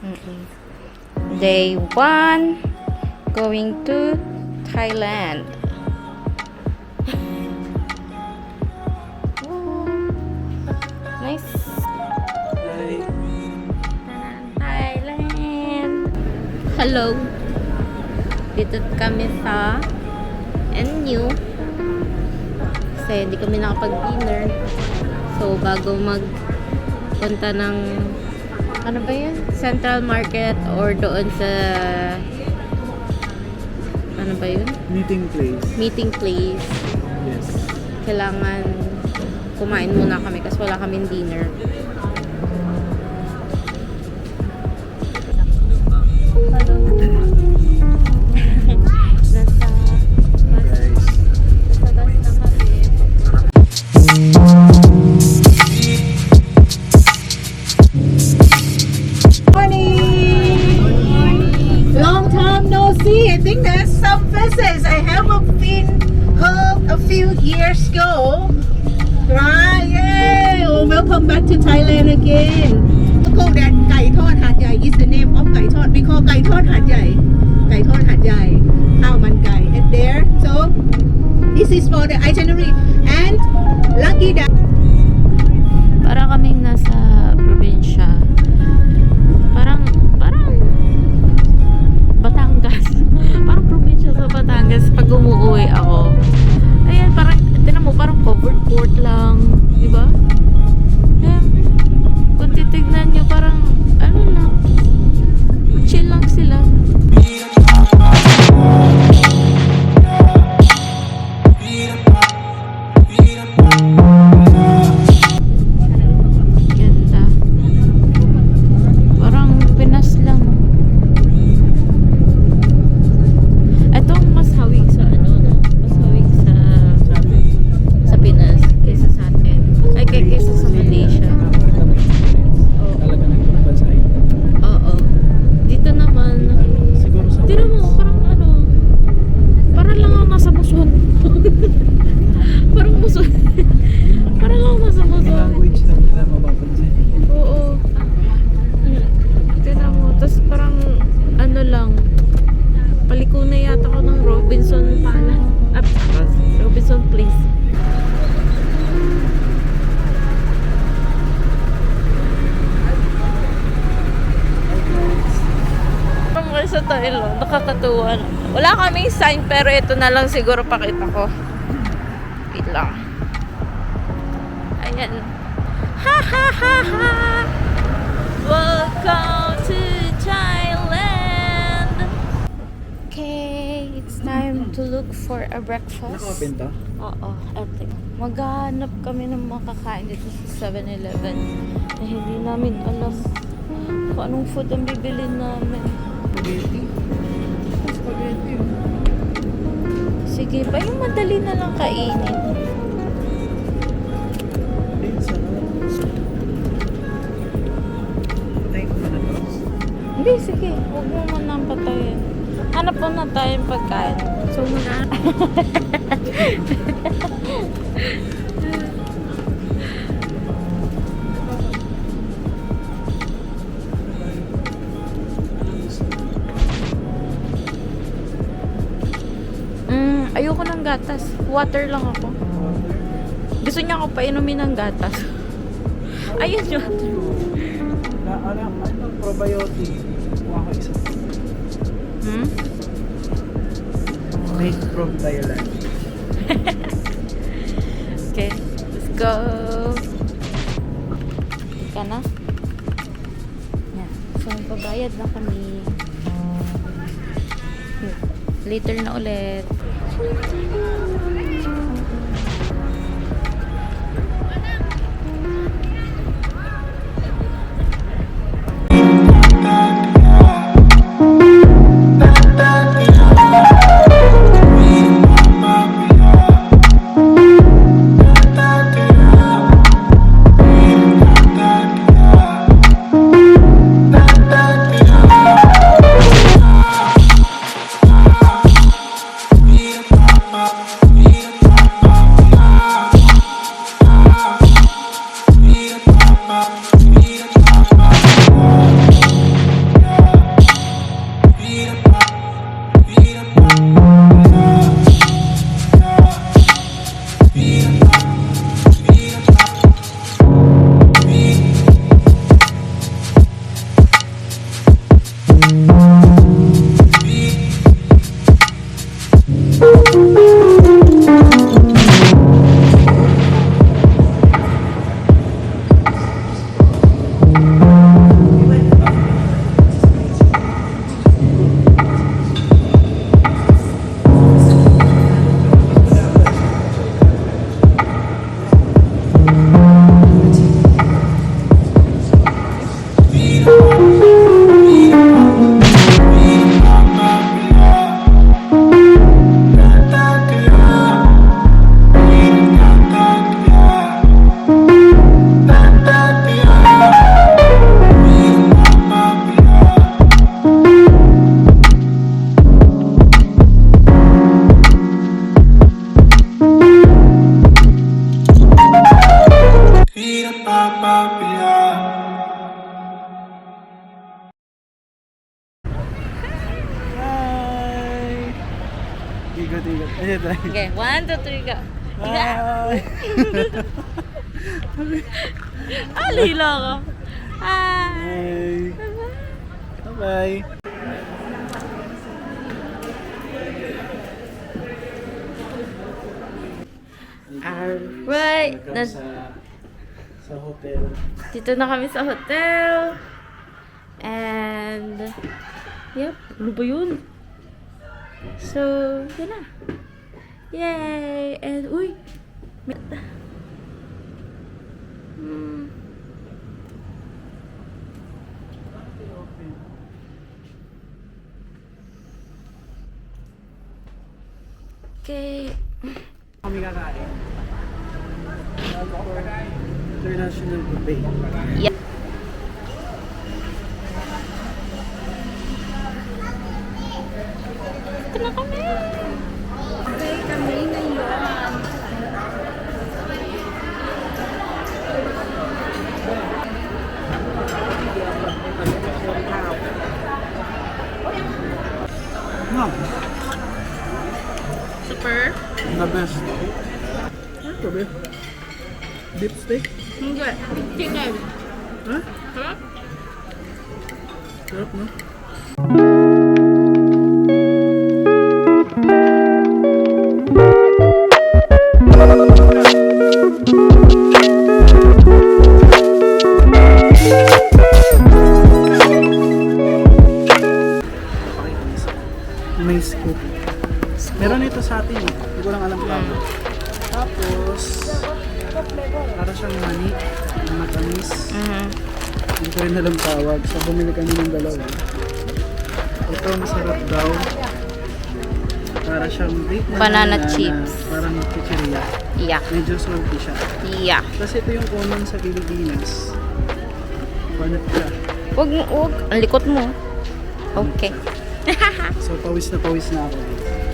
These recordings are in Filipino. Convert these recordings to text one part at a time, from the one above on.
Mm-mm. Day 1, going to Thailand. Woo. Nice. Thailand. Hello. Dito kami sa NU. Kasi hindi kami nakapag-dinner. So, bago magpunta ng ano ba yun? Central Market or doon sa ano ba yun? Meeting place. Meeting place. Yes. Kailangan kumain muna kami kasi wala kaming dinner. Hello. Nasa Guys. bus na kami. Morning! Long time no see. I think there's some faces I haven't been heard a few years ago. Right? Yay! Oh, welcome back to Thailand again. Look at that ไก่ทอดหาดใหญ่ is the name of ไก่ทอด we call ไก่ทอดหาดใหญ่ ไก่ทอดหาดใหญ่ข้าวมันไก่ and there so this is for the itinerary and lucky that Para kaming nasa probinsya. Parang Batangas. Parang probinsya sa Batangas pag umuwi ako. Ayan, parang tinan mo, parang covered court lang, di ba? Ayan, kung titignan nyo, parang ano lang, chill lang sila. Ganda. Parang Pinas lang. Etong mas hawig sa ano, no? Mas hawig sa Pinas kaysa sa atin. Ay, kaysa sa Malaysia. Oo. Talaga nagpapansay. Oo. Dito naman, Siguro sa tira mo, parang ano, parang lang ako nasa Muson. Parang Muson. Parang lang ako nasa Yung Muson. language lang nila mapapansin. Oo. Tignan mo. Tapos parang ano lang. Paliko na yata ko ng Robinson Palace. Robinson Place. Parang sa Tailo. Nakakatuwa. Wala kaming sign pero ito na lang siguro pakita ko. Wait lang. Ayan. Ha ha ha ha! Welcome to Thailand! Okay, it's time to look for a breakfast. Naka-open to? Oo, eto. Maghahanap kami ng makakain dito sa 7-Eleven na hindi namin alam kung anong food ang bibilin namin. Spaghetti. Spaghetti. Sige, pa yung madali na lang kainin. Pizza. Patayin ko na to. Hindi, sige. Huwag mo manang patayin. Hanap po na tayong pagkain. So, muna. Ayoko ng gatas. Water lang ako. Gusto niya ako painumin ng gatas. Ayun yun. Ano probiotic. Kuha ko isa. Made from Thailand. Okay, let's go. Ika na. Yan. So, magbabayad na kami. Later na ulit. Ikot-ikot. Ayan tayo. Okay, 1, 2, 3, go. Hi! Lila ko. Hi! Hi! Bye-bye! Alright. Welcome sa hotel. Dito na kami sa hotel. And, yep, ano ba yun? So, yun na. Yay! And, uy! Okay. Kami kakain. International Buffet. Yeah. Ito na kami. Okay, kami ngayon. No, Super. the best. Ano to be? Deep steak? Hindi. Chicken. Ha? Huh? Sarap, no? May scoop. Meron ito sa atin eh. Hindi ko lang alam pa. Tapos, para siyang mani na matamis. Hindi ko rin alam tawag. So, bumili kami ng dalawa. Ito, masarap daw. Para siyang baked na Banana na chips. Parang chichiria. Yeah. Medyo salty siya. Yeah. Tapos ito yung common sa Pilipinas. Banat siya. Wag. Ang likot mo. Okay. So, pawis na ako.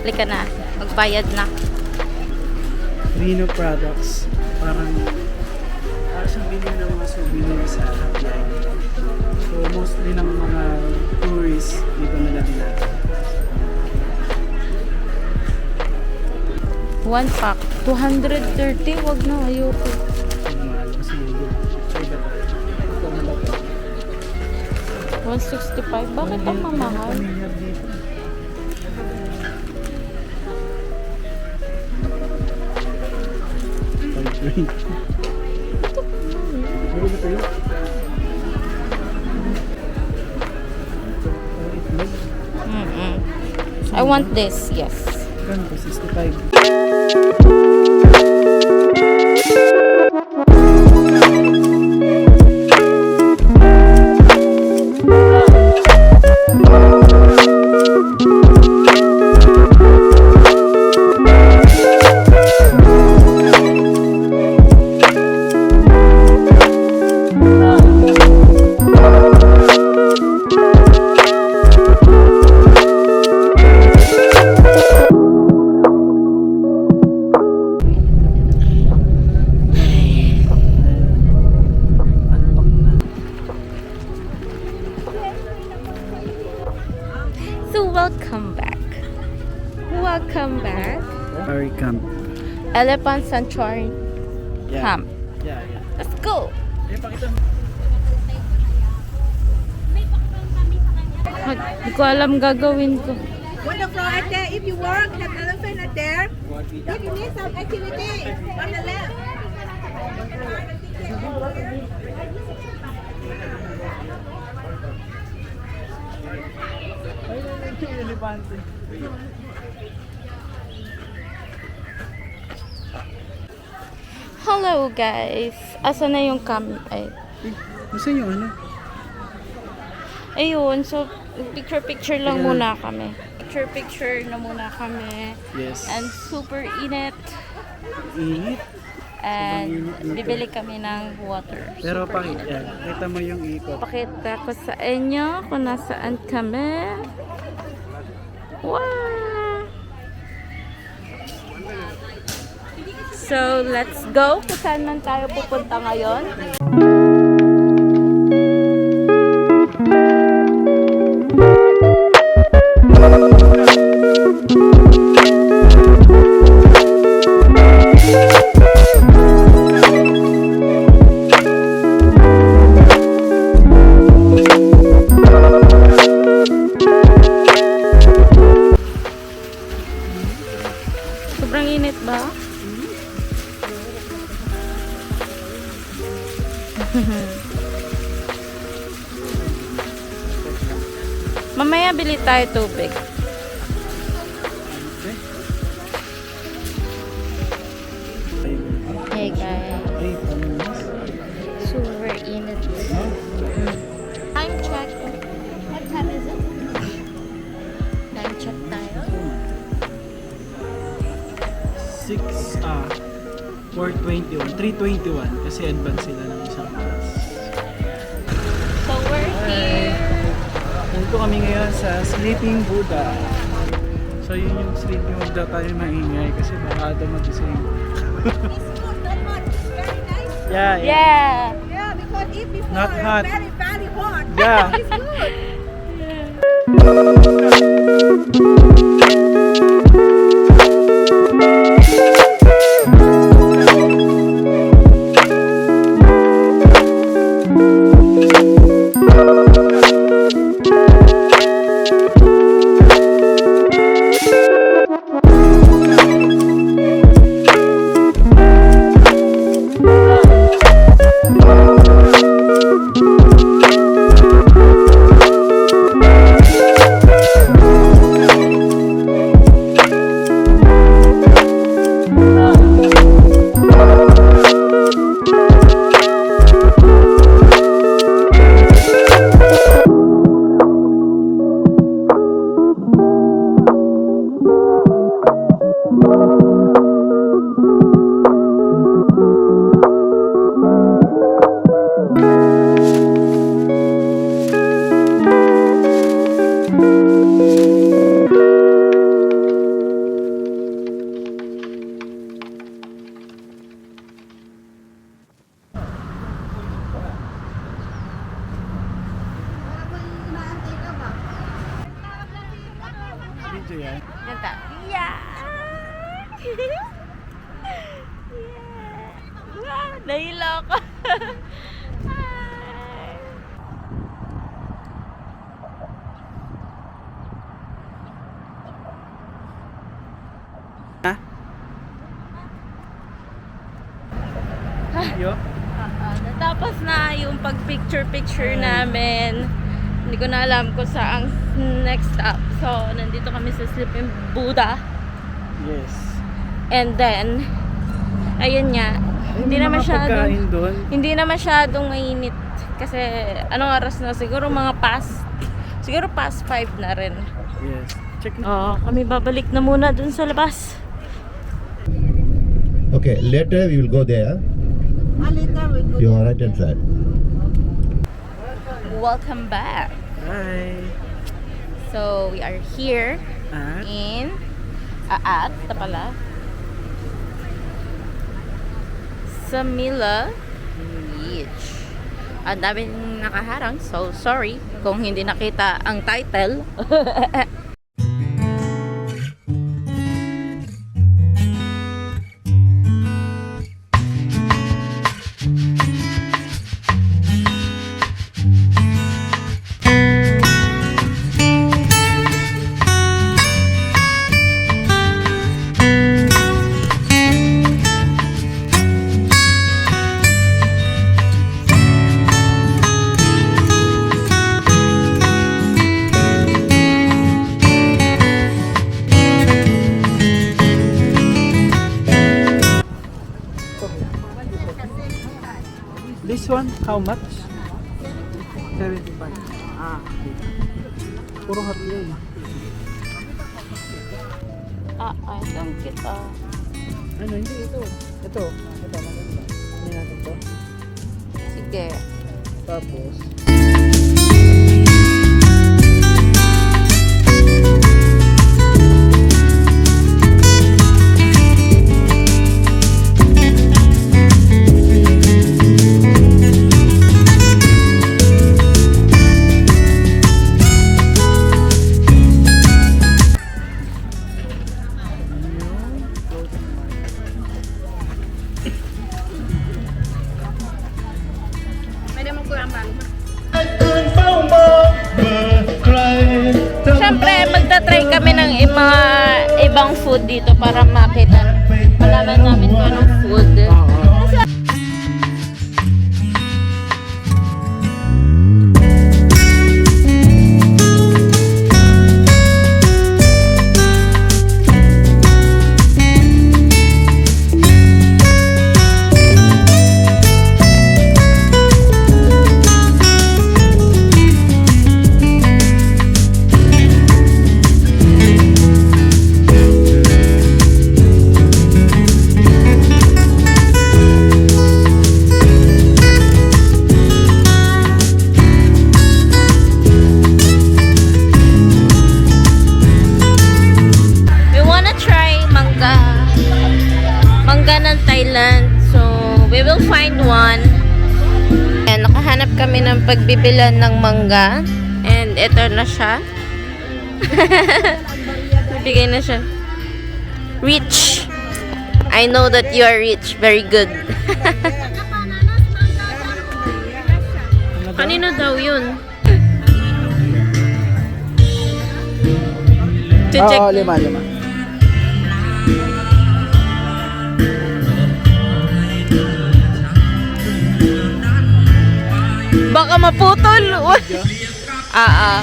Halika na. Magbayad na. Reno products. Parang siyang bilhin ng mga souvenir sa Happy Island. So, mostly ng mga tourists dito nila dinala. 1 pack. 230. Wag na. Ayoko. Ang mahal kasi yun. So, iba tayo. Ito na lang. 165. Bakit ang mamahal? Familiar dito. $5.20. Ano ba tayo? Itlog. I want this. Yes. Ganito, 65. So, welcome back. Welcome back. Very camp. Elephant Sanctuary Yeah. Camp. Yeah. Let's go. Pakita mo. Hindi ko alam gagawin ko. On the floor at there, if you work, have elephant at there. If you need some activity, on the left. Ay, yung elepante. Hello guys. Asa na yung cam? Ay. Gusto nyo ano? Ayun, so picture lang muna kami. Picture na muna kami. Yes. And super init. Init. And bibili kami ng water. Pero Super pakita, init. kita mo yung ikot. Pakita ko sa inyo kung nasaan kami. Wow! So, let's go. Kung saan man tayo pupunta ngayon. Mamaya bili tayo tubig. Okay. Hey guys. Ay, panis. So we're in it. Time check. What time is it? Time check tayo. 4:21. 3:21 kasi advance sila ng isang oras. So we're here. Nandito kami ngayon sa Sleeping Buddha. So yun yung Sleeping Buddha tayo maingay kasi baka ito magising. Yeah. Yeah. Yeah, because if before Not hot. very, very hot. Yeah. It's good. Video yan. Ganda. Yeah. Yeah. Wow, nahilo ko. Hi. Ha? Yo? Natapos na yung pag-picture-picture namin. Hindi ko na alam kung saan next stop. So, nandito kami sa Sleeping Buddha. Yes. And then, ayun nga, hindi na masyadong, doon. hindi na masyadong mainit. Kasi, anong oras na? Siguro past 5 na rin. Yes. Check na. Oo, kami babalik na muna dun sa labas. Okay, later we will go there. Later we go. Your right hand side. Welcome back. Hi. So, we are here At in Aat, ito pala. Sa Mila Beach. Ang daming nakaharang, so sorry kung hindi nakita ang title. this one, how much? 75. Ah, okay. Puro hot yun. Itong kita. Ano, hindi ito. Ito, maganda. Ano natin to? Sige. Tapos, Siyempre, magta-try kami ng mga ibang food dito para makita. Malaman namin kung anong food. pagbibilan ng mangga. And ito na siya. Bigay na siya. Rich. I know that you are rich. Very good. Kanino daw yun? To check. Oo, lima. Baka maputol. Ah.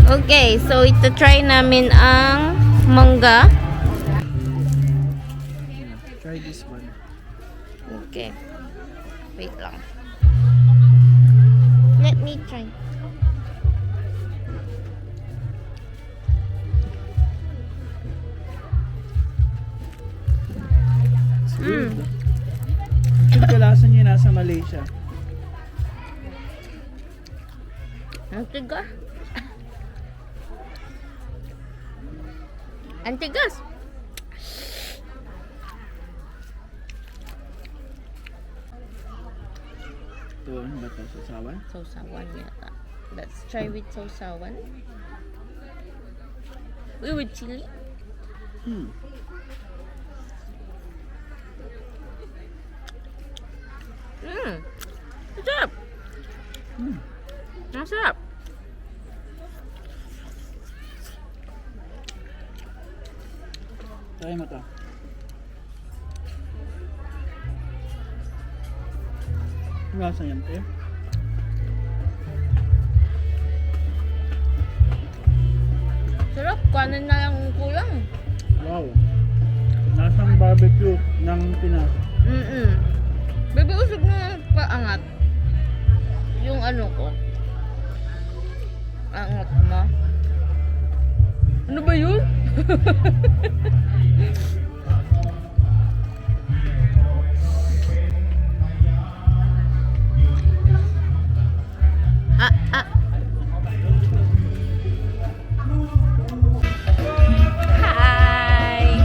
Okay, so ito try namin ang mangga. Try this one. Okay. Wait lang. Let me try. Kadalasan niya nasa Malaysia. Ang tigas. Ang tigas. Ito, ano ba ito? Sasawan? Sausawan yata. Let's try with sausawan. Uy, with chili. Masarap. Masarap. Try mo to. Lasa yan, te. Sarap. Kanin na lang ang kulang. Wow. Nasang barbecue ng Pinas. Baby, usog na paangat. Yung ano ko. Angat mo. Ano ba yun? Hi!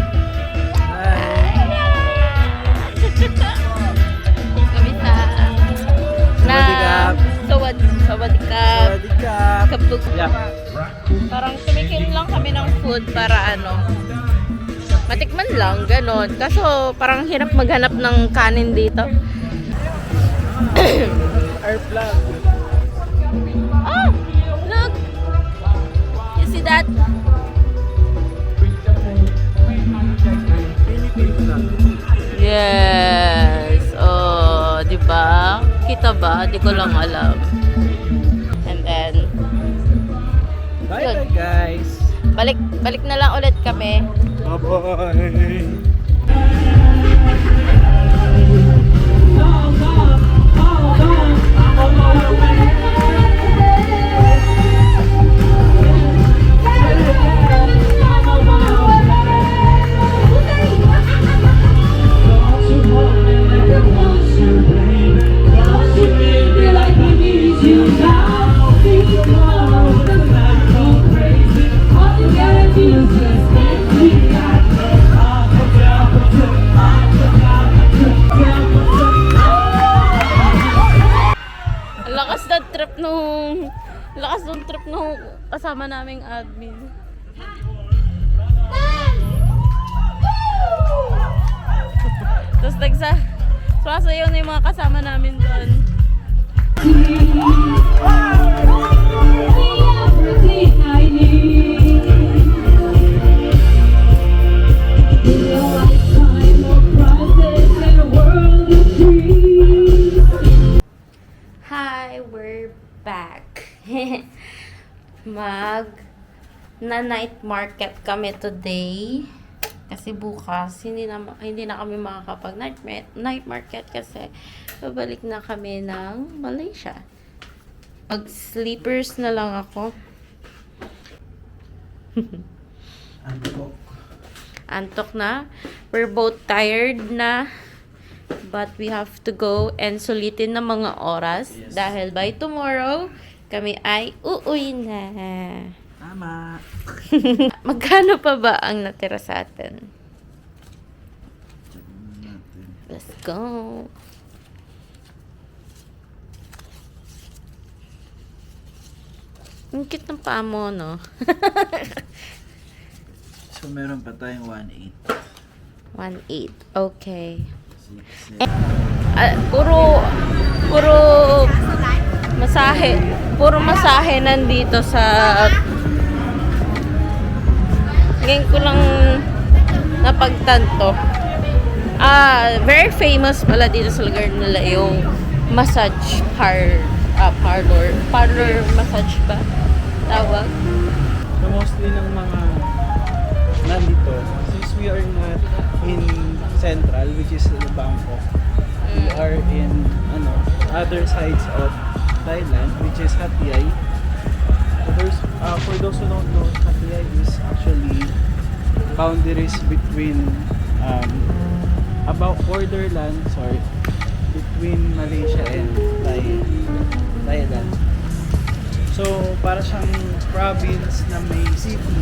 Kamisa. Sawadikap. Sawadikap. Kapug. Yeah. Parang tumikim lang kami ng food para matikman lang, ganon. Kaso parang hirap maghanap ng kanin dito. Our vlog. Oh! Look! You see that? Philippine vlog. Yes! Oh, di ba? Kita ba? Di ko lang alam. And then, Bye guys. balik na lang ulit kami. Bye-bye. Lakas ng trip nung kasama naming admin. Tapos sumasayaw na yung mga kasama namin doon. Hi, we're back. Na night market kami today. Kasi bukas hindi na kami makakapag night market kasi babalik na kami ng Malaysia. Mag sleepers na lang ako. Antok na. We're both tired na. But we have to go and sulitin ng mga oras. Dahil by tomorrow, kami ay uuwi na. Tama. Magkano pa ba ang natira sa atin? Let's go. Ang cute ng paa mo, no? So, meron pa tayong 1.8. 1.8. Okay. Puro masahe. Puro masahe nandito sa... Ngayon ko lang napagtanto. Very famous pala dito sa lugar nila yung massage parlor. Parlor massage ba? Tawag? So, mostly ng mga nandito, since we are not in Central, which is the Bangkok, we are in other sides of Thailand, which is Hat Yai. For those who don't know, Hat Yai is actually boundaries between between Malaysia and Thailand. So, para siyang province na may city.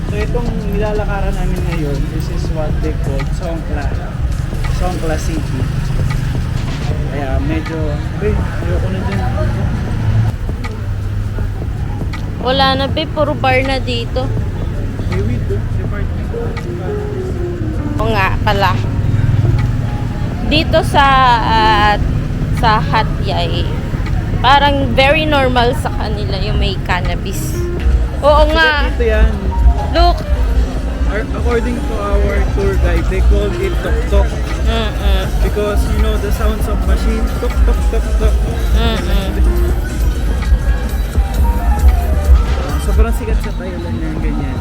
So, itong nilalakaran namin ngayon, this is what they call Songkla City. Kaya medyo, ayoko na dyan. Wala na, be. Puro bar na dito. Maybe do, department. O nga pala. Dito sa Hat Yai, parang very normal sa kanila yung may cannabis. Oo nga. Dito yan. Look. According to our tour guide, they call it tok-tok. Because, you know, the sounds of machine, tok-tok-tok-tok. Sobrang sikat sa Thailand yung ganyan.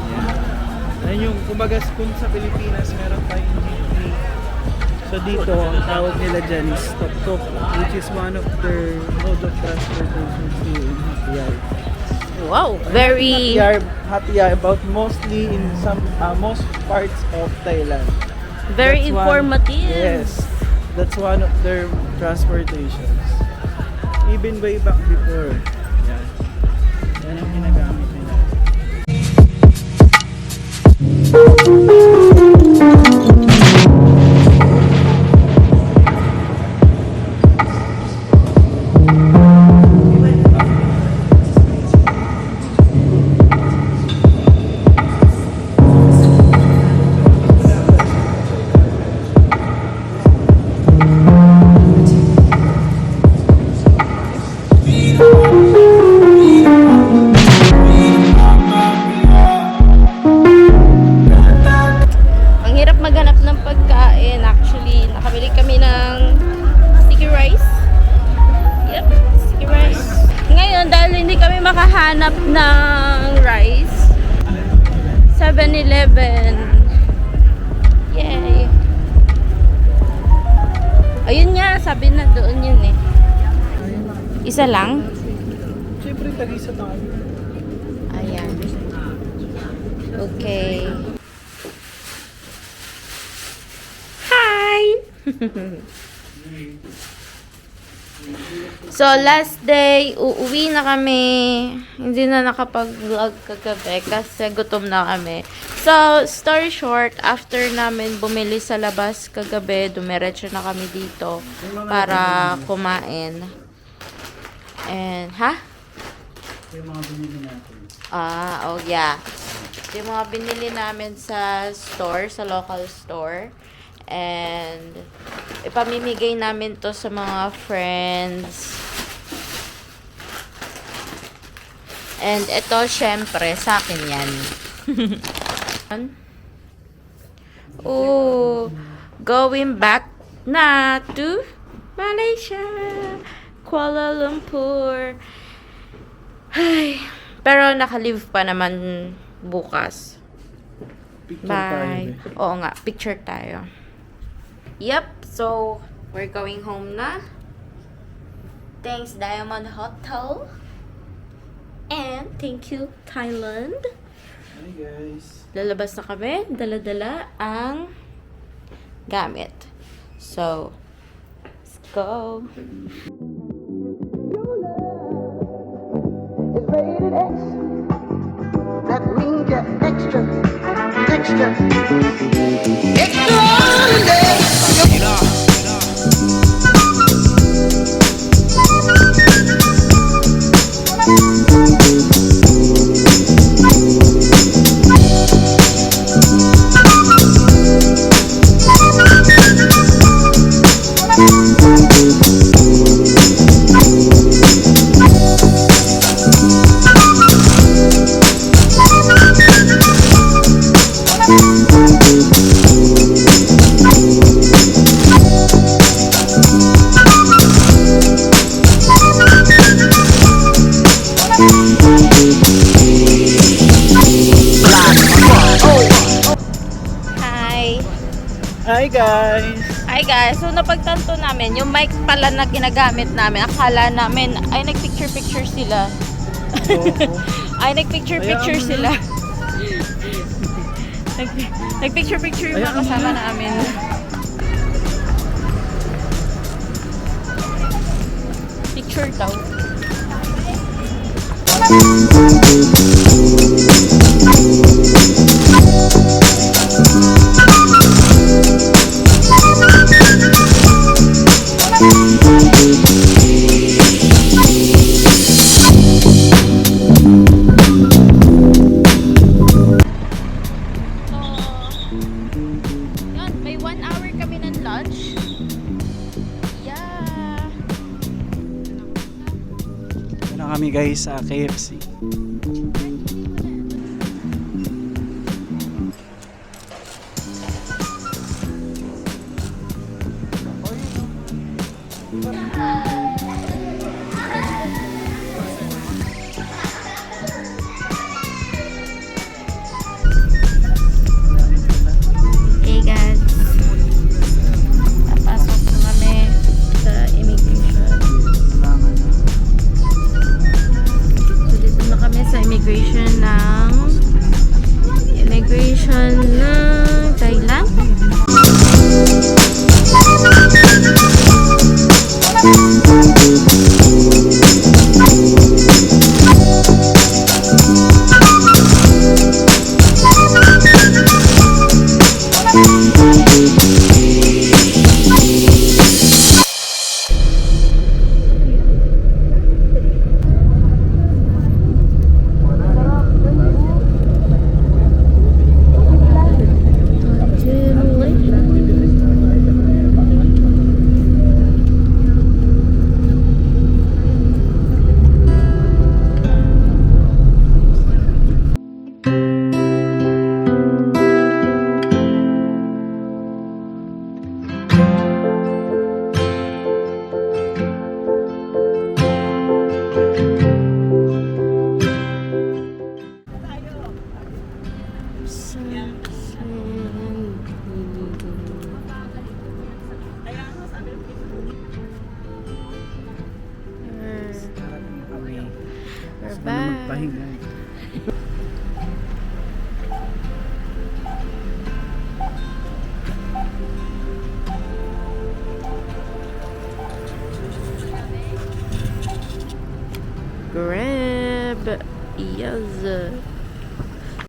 Yan yung, kumbaga, kung sa Pilipinas, meron tayong jeepney. So dito, ang tawag nila dyan is tok-tok, which is one of their mode of transportation here in Hat Yai. Wow, very... Hat Yai, about mostly in most parts of Thailand. Very That's informative. Yes, that's one of their transportations. Even way back before. Yan. Yan ang ginagamit nila. Ang hirap maghanap ng pagkain. Actually, nakabili kami ng sticky rice. Yep, sticky rice. Ngayon, dahil hindi kami makahanap ng rice, 7-Eleven. Yay! Ayun nga, sabi na doon yun eh. Isa lang? Siyempre, tag-isa tayo. Ayan. Okay. Hi! So, last day, uuwi na kami. Hindi na nakapag-vlog kagabi kasi gutom na kami. So, story short, after namin bumili sa labas kagabi, dumiretso na kami dito para kumain. And, Yung mga binili natin. Oh yeah. Yung mga binili namin sa store, sa local store. And, ipamimigay namin to sa mga friends. And ito, syempre, sa akin yan. Oh, going back na to Malaysia, Kuala Lumpur. Ay, pero naka-leave pa naman bukas. Picture Bye. tayo. Oo nga, picture tayo. Yep, so we're going home na. Thanks Diamond Hotel. And thank you Thailand. Hi guys. Lalabas na kami, dala-dala ang gamit. So, let's go. It's rated X. Hi! Hi guys! Hi guys! So napagtanto namin, yung mic pala na ginagamit namin, akala namin, ay nagpicture-picture sila. Ay nagpicture-picture Ayaw mo sila. Nagpicture-picture yung mga Ayaw mo kasama na. namin. Picture daw. So, yun, may 1 hour kami ng lunch. Yeah. Ito na kami guys sa KFC. Hey guys. Papasok na kami sa immigration. Kailangan na. So, dito na kami sa immigration ng Thailand. Narating kami. We're Gusto na back. magpahinga. Grab. Yes.